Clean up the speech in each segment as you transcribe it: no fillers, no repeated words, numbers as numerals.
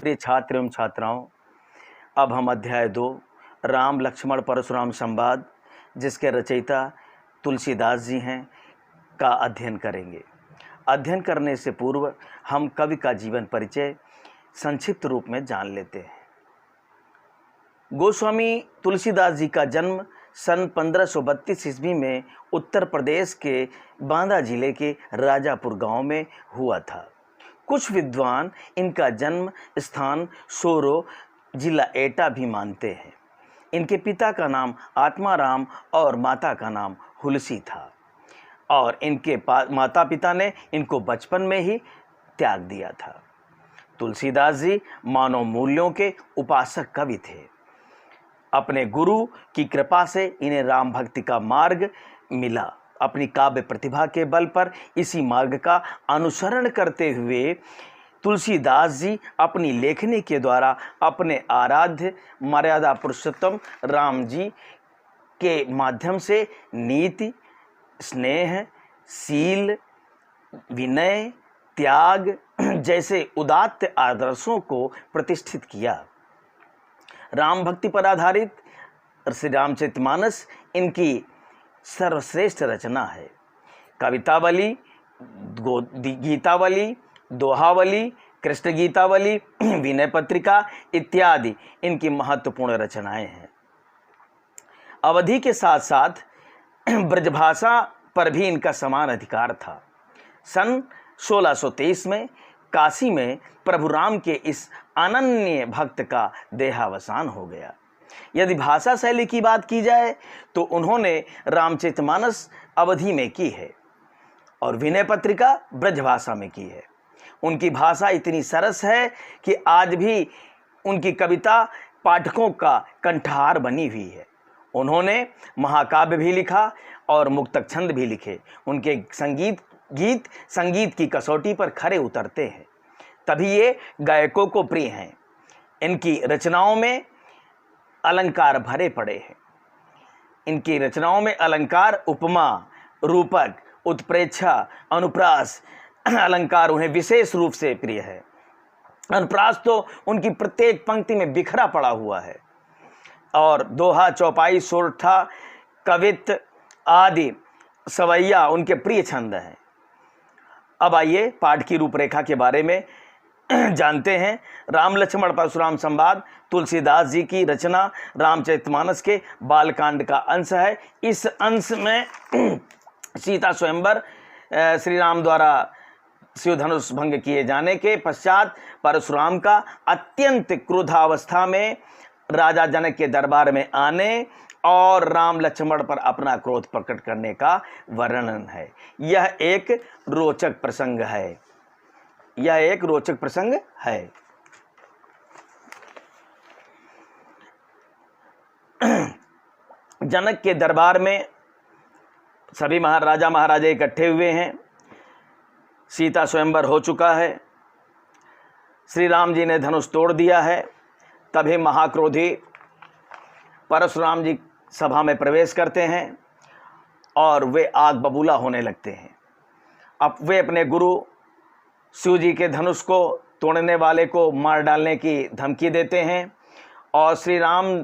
प्रिय छात्र एवं छात्राओं, अब हम अध्याय 2 राम लक्ष्मण परशुराम संवाद, जिसके रचयिता तुलसीदास जी हैं, का अध्ययन करेंगे। अध्ययन करने से पूर्व हम कवि का जीवन परिचय संक्षिप्त रूप में जान लेते हैं। गोस्वामी तुलसीदास जी का जन्म सन 1532 ईस्वी में उत्तर प्रदेश के बांदा जिले के राजापुर गांव में हुआ था। कुछ विद्वान इनका जन्म स्थान सोरो जिला एटा भी मानते हैं। इनके पिता का नाम आत्माराम और माता का नाम हुलसी था और इनके माता पिता ने इनको बचपन में ही त्याग दिया था। तुलसीदास जी मानव मूल्यों के उपासक कवि थे। अपने गुरु की कृपा से इन्हें राम भक्ति का मार्ग मिला। अपनी काव्य प्रतिभा के बल पर इसी मार्ग का अनुसरण करते हुए तुलसीदास जी अपनी लेखनी के द्वारा अपने आराध्य मर्यादा पुरुषोत्तम राम जी के माध्यम से नीति, स्नेह, शील, विनय, त्याग जैसे उदात्त आदर्शों को प्रतिष्ठित किया। राम भक्ति पर आधारित श्री रामचरितमानस इनकी सर्वश्रेष्ठ रचना है। कवितावली, गीतावली, दोहावली, कृष्ण गीतावली, विनय पत्रिका इत्यादि इनकी महत्वपूर्ण रचनाएं हैं। अवधि के साथ साथ ब्रजभाषा पर भी इनका समान अधिकार था। सन 1623 में काशी में प्रभु राम के इस अनन्य भक्त का देहावसान हो गया। यदि भाषा शैली की बात की जाए तो उन्होंने रामचरितमानस अवधी में की है और विनय पत्रिका ब्रजभाषा में की है। उनकी भाषा इतनी सरस है कि आज भी उनकी कविता पाठकों का कंठहार बनी हुई है। उन्होंने महाकाव्य भी लिखा और मुक्तक छंद भी लिखे। उनके गीत संगीत की कसौटी पर खरे उतरते हैं, तभी ये गायकों को प्रिय हैं। इनकी रचनाओं में अलंकार भरे पड़े हैं। इनकी रचनाओं में अलंकार, उपमा, रूपक, उत्प्रेक्षा, अनुप्रास अलंकार उन्हें विशेष रूप से प्रिय है। अनुप्रास तो उनकी प्रत्येक पंक्ति में बिखरा पड़ा हुआ है और दोहा, चौपाई, सोरठा, कवित्त आदि सवैया उनके प्रिय छंद हैं। अब आइए पाठ की रूपरेखा के बारे में जानते हैं। राम लक्ष्मण परशुराम संवाद तुलसीदास जी की रचना रामचरितमानस के बालकांड का अंश है। इस अंश में सीता स्वयंवर, श्री राम द्वारा शिवधनुष भंग किए जाने के पश्चात परशुराम का अत्यंत क्रोधावस्था में राजा जनक के दरबार में आने और राम लक्ष्मण पर अपना क्रोध प्रकट करने का वर्णन है। यह एक रोचक प्रसंग है। यह एक रोचक प्रसंग है। जनक के दरबार में सभी महाराजा महाराजे इकट्ठे हुए हैं। सीता स्वयंवर हो चुका है। श्री राम जी ने धनुष तोड़ दिया है। तभी महाक्रोधी परशुराम जी सभा में प्रवेश करते हैं और वे आग बबूला होने लगते हैं। अब वे अपने गुरु शिव जी के धनुष को तोड़ने वाले को मार डालने की धमकी देते हैं और श्री राम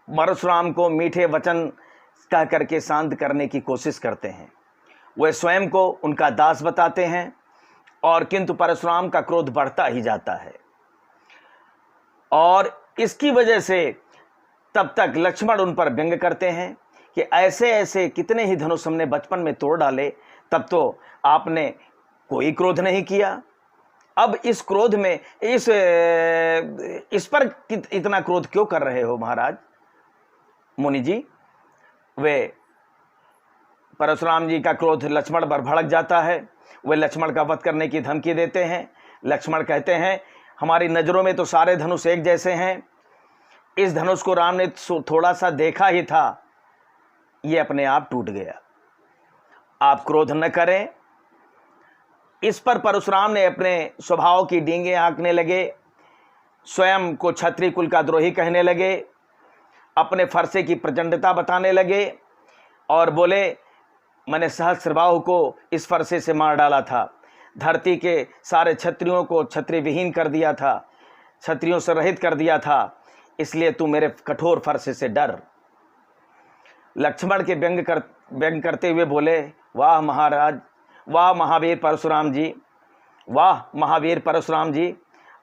परशुराम को मीठे वचन कह करके शांत करने की कोशिश करते हैं। वे स्वयं को उनका दास बताते हैं और किंतु परशुराम का क्रोध बढ़ता ही जाता है और इसकी वजह से तब तक लक्ष्मण उन पर व्यंग करते हैं कि ऐसे ऐसे कितने ही धनुष हमने बचपन में तोड़ डाले, तब तो आपने कोई क्रोध नहीं किया। अब इस क्रोध में इस पर इतना क्रोध क्यों कर रहे हो महाराज, मुनि जी। वे परशुराम जी का क्रोध लक्ष्मण पर भड़क जाता है। वे लक्ष्मण का वध करने की धमकी देते हैं। लक्ष्मण कहते हैं, हमारी नज़रों में तो सारे धनुष एक जैसे हैं। इस धनुष को राम ने थोड़ा सा देखा ही था, ये अपने आप टूट गया। आप क्रोध न करें। इस पर परशुराम ने अपने स्वभाव की डींगे हाँकने लगे, स्वयं को क्षत्रिय कुल का द्रोही कहने लगे, अपने फरसे की प्रचंडता बताने लगे और बोले, मैंने सहस्रबाहु को इस फरसे से मार डाला था, धरती के सारे क्षत्रियों को क्षत्रिय विहीन कर दिया था, क्षत्रियों से रहित कर दिया था, इसलिए तू मेरे कठोर फरसे से डर। लक्ष्मण के व्यंग करते हुए बोले, वाह महाराज, वाह महावीर परशुराम जी, वाह महावीर परशुराम जी,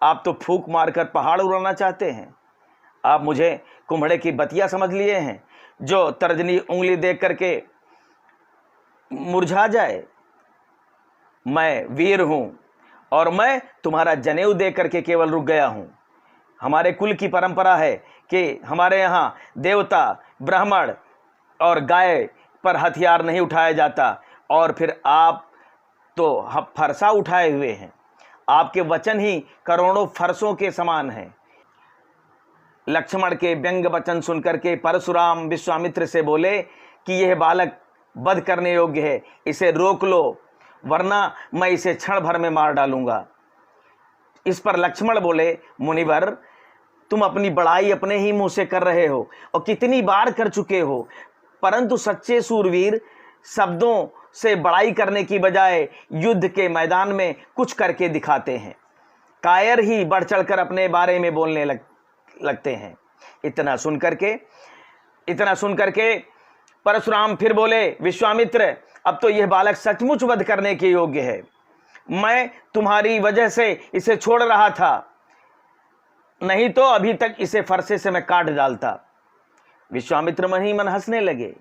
आप तो फूंक मारकर पहाड़ उड़ाना चाहते हैं। आप मुझे कुम्हड़े की बतिया समझ लिए हैं, जो तर्जनी उंगली देख करके मुरझा जाए। मैं वीर हूं और मैं तुम्हारा जनेऊ देख करके केवल रुक गया हूं। हमारे कुल की परंपरा है कि हमारे यहाँ देवता, ब्राह्मण और गाय पर हथियार नहीं उठाया जाता, और फिर आप तो फरसा उठाए हुए हैं। आपके वचन ही करोड़ों फरसों के समान हैं। लक्ष्मण के व्यंग वचन सुनकर के परशुराम विश्वामित्र से बोले कि यह बालक वध करने योग्य है, इसे रोक लो, वरना मैं इसे क्षण भर में मार डालूंगा। इस पर लक्ष्मण बोले, मुनिवर, तुम अपनी बड़ाई अपने ही मुंह से कर रहे हो और कितनी बार कर चुके हो, परंतु सच्चे सूरवीर शब्दों से बड़ाई करने की बजाय युद्ध के मैदान में कुछ करके दिखाते हैं। कायर ही बढ़ चढ़कर अपने बारे में बोलने लगते हैं। इतना सुन करके परशुराम फिर बोले, विश्वामित्र, अब तो यह बालक सचमुच वध करने के योग्य है। मैं तुम्हारी वजह से इसे छोड़ रहा था, नहीं तो अभी तक इसे फरसे से मैं काट डालता। विश्वामित्र मन ही मन हंसने लगे।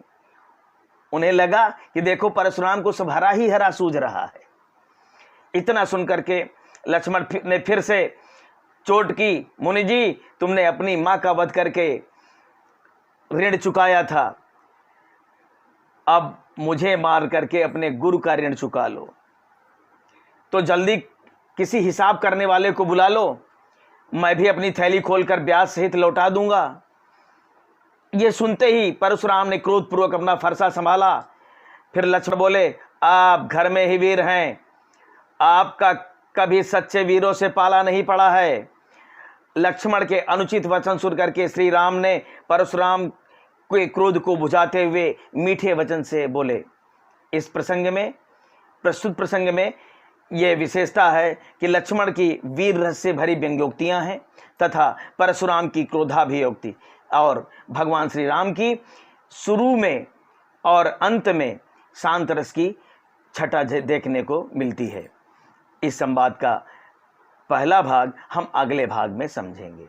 उन्हें लगा कि देखो परशुराम को सब हरा ही हरा सूझ रहा है। इतना सुनकर के लक्ष्मण ने फिर से चोट की, मुनि जी, तुमने अपनी मां का वध करके ऋण चुकाया था, अब मुझे मार करके अपने गुरु का ऋण चुका लो। तो जल्दी किसी हिसाब करने वाले को बुला लो, मैं भी अपनी थैली खोलकर ब्याज सहित लौटा दूंगा। ये सुनते ही परशुराम ने क्रोधपूर्वक अपना फरसा संभाला। फिर लक्ष्मण बोले, आप घर में ही वीर हैं, आपका कभी सच्चे वीरों से पाला नहीं पड़ा है। लक्ष्मण के अनुचित वचन सुन करके श्री राम ने परशुराम के क्रोध को बुझाते हुए मीठे वचन से बोले। इस प्रस्तुत प्रसंग में यह विशेषता है कि लक्ष्मण की वीर रस से भरी व्यंग्योक्तियां हैं तथा परशुराम की क्रोधाभियोक्ति, और भगवान श्री राम की शुरू में और अंत में शांत रस की छटा देखने को मिलती है। इस संवाद का पहला भाग हम अगले भाग में समझेंगे।